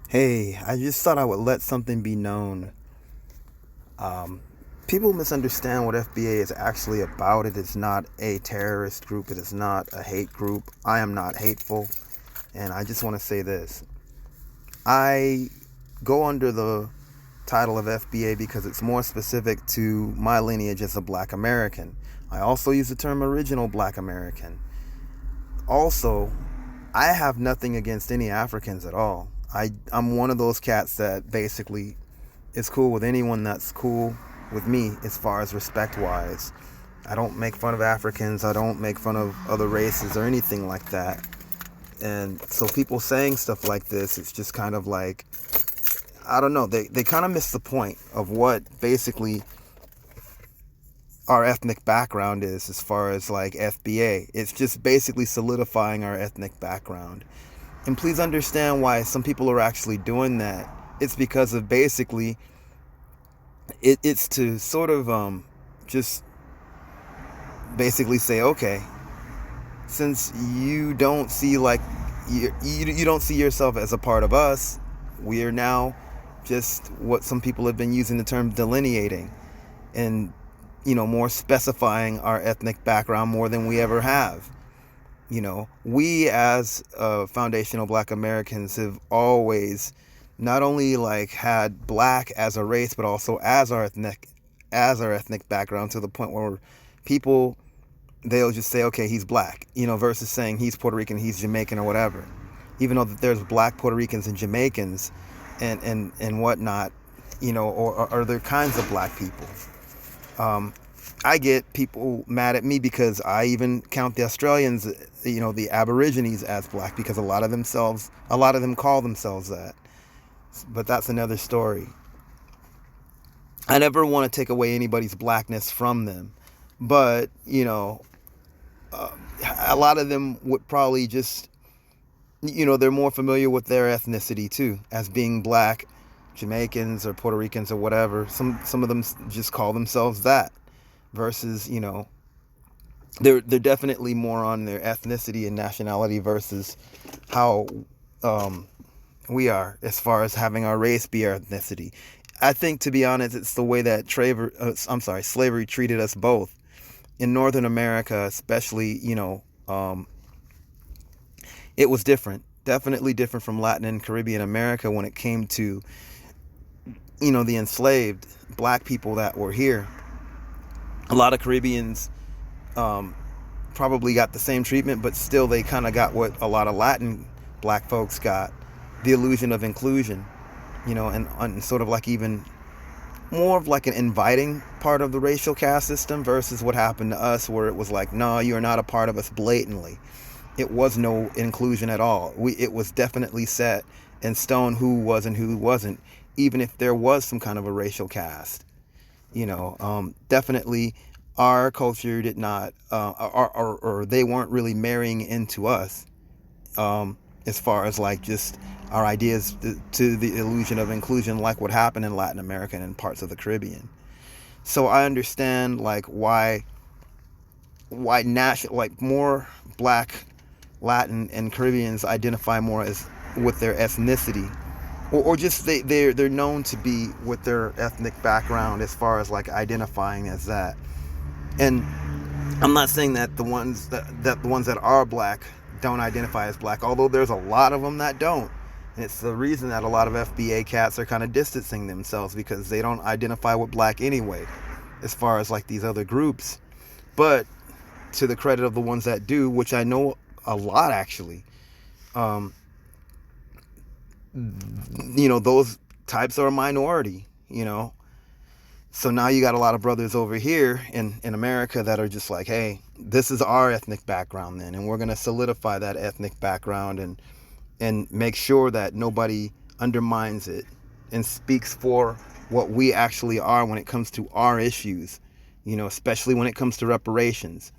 Hey, I just thought I would let something be known. People misunderstand what FBA is actually about. It is not a terrorist group. It is not a hate group. I am not hateful. And I just want to say this. I go under the title of FBA because it's more specific to my lineage as a black American. I also use the term original black American. Also, I have nothing against any Africans at all. I'm one of those cats that basically is cool with anyone that's cool with me as far as respect wise. I don't make fun of Africans. I don't make fun of other races or anything like that. And so people saying stuff like this, it's just kind of like, I don't know, they kind of miss the point of what basically our ethnic background is as far as like FBA. It's just basically solidifying our ethnic background. And please understand why some people are actually doing that. It's because of basically, it's to sort of just basically say, okay, since you don't see like, you don't see yourself as a part of us, we are now just what some people have been using the term delineating and, more specifying our ethnic background more than we ever have. We as foundational black Americans have always not only like had black as a race, but also as our ethnic background, to the point where people, they'll just say, okay, he's black, versus saying he's Puerto Rican, he's Jamaican or whatever. Even though that there's black Puerto Ricans and Jamaicans and whatnot, or other kinds of black people. I get people mad at me because I even count the Australians, the Aborigines as black, because a lot of them call themselves that. But that's another story. I never want to take away anybody's blackness from them. But, a lot of them would probably just, they're more familiar with their ethnicity too, as being black, Jamaicans or Puerto Ricans or whatever. Some of them just call themselves that. Versus, they're definitely more on their ethnicity and nationality versus how we are as far as having our race be our ethnicity. I think, to be honest, it's the way that slavery treated us both. In Northern America, especially, it was different. Definitely different from Latin and Caribbean America when it came to, the enslaved black people that were here. A lot of Caribbeans probably got the same treatment, but still they kind of got what a lot of Latin black folks got, the illusion of inclusion, and sort of like even more of like an inviting part of the racial caste system versus what happened to us, where it was like, no, you're not a part of us blatantly. It was no inclusion at all. It was definitely set in stone who was and who wasn't, even if there was some kind of a racial caste. Definitely our culture did not, or they weren't really marrying into us, as far as like just our ideas to the illusion of inclusion, like what happened in Latin America and parts of the Caribbean. So I understand like why like more black, Latin, and Caribbeans identify more as with their ethnicity, or just they're known to be with their ethnic background as far as like identifying as that. And I'm not saying that the ones that are black don't identify as black, although there's a lot of them that don't. And it's the reason that a lot of FBA cats are kind of distancing themselves, because they don't identify with black anyway, as far as like these other groups. But to the credit of the ones that do, which I know a lot actually, those types are a minority, So now you got a lot of brothers over here in America that are just like, hey, this is our ethnic background then, and we're going to solidify that ethnic background and make sure that nobody undermines it and speaks for what we actually are when it comes to our issues, especially when it comes to reparations.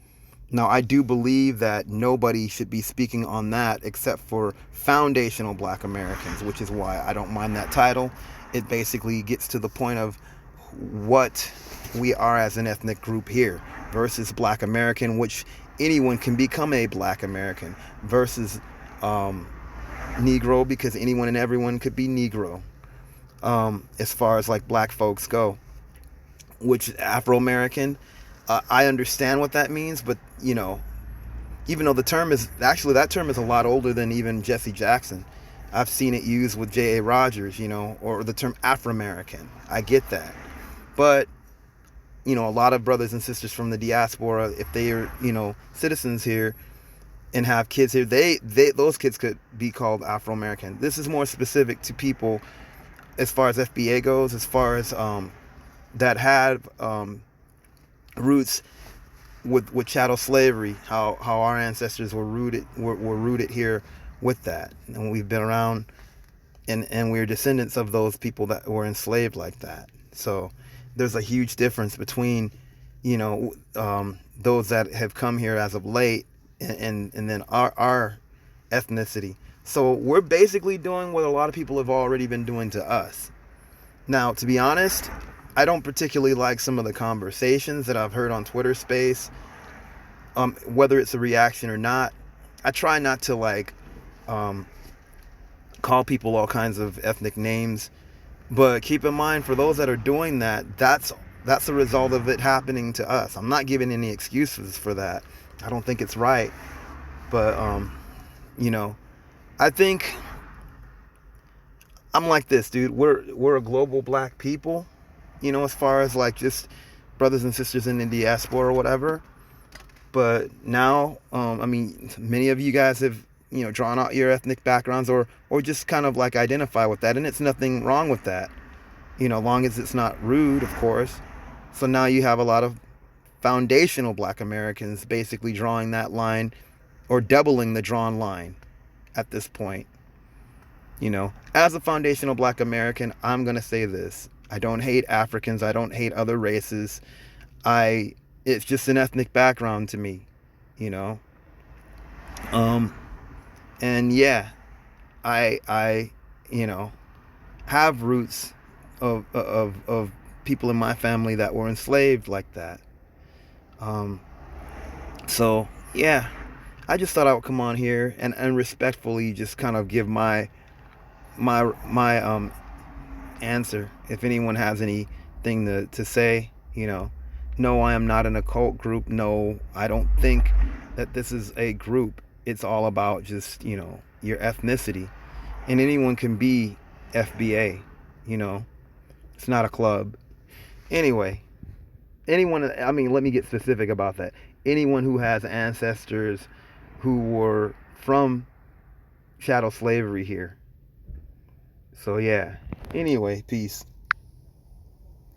Now, I do believe that nobody should be speaking on that except for foundational black Americans, which is why I don't mind that title. It basically gets to the point of what we are as an ethnic group here versus black American, which anyone can become a black American, versus Negro because anyone and everyone could be Negro, as far as like black folks go. Which Afro-American, I understand what that means, but even though the term is actually, that term is a lot older than even Jesse Jackson. I've seen it used with J.A. Rogers, or the term Afro-American. I get that. But, a lot of brothers and sisters from the diaspora, if they are, citizens here and have kids here, those kids could be called Afro-American. This is more specific to people as far as FBA goes, as far as that had roots with chattel slavery, how our ancestors were rooted here with that, and we've been around, and we're descendants of those people that were enslaved like that. So there's a huge difference between those that have come here as of late, and then our ethnicity. So we're basically doing what a lot of people have already been doing to us. Now, to be honest, I don't particularly like some of the conversations that I've heard on Twitter Space, whether it's a reaction or not. I try not to call people all kinds of ethnic names, but keep in mind, for those that are doing that, that's a result of it happening to us. I'm not giving any excuses for that. I don't think it's right, but I think I'm like this, dude. We're a global black people, as far as like just brothers and sisters in the diaspora or whatever. But now, many of you guys have, drawn out your ethnic backgrounds or just kind of like identify with that. And it's nothing wrong with that, long as it's not rude, of course. So now you have a lot of foundational black Americans basically drawing that line or doubling the drawn line at this point. As a foundational black American, I'm going to say this. I don't hate Africans. I don't hate other races. It's just an ethnic background to me, and yeah, I have roots of people in my family that were enslaved like that. So yeah, I just thought I would come on here and respectfully just kind of give my answer. If anyone has anything to say, no, I am not in a cult group. No, I don't think that this is a group. It's all about just, your ethnicity. And anyone can be FBA, It's not a club. Anyway, let me get specific about that. Anyone who has ancestors who were from chattel slavery here. So yeah. Anyway, peace.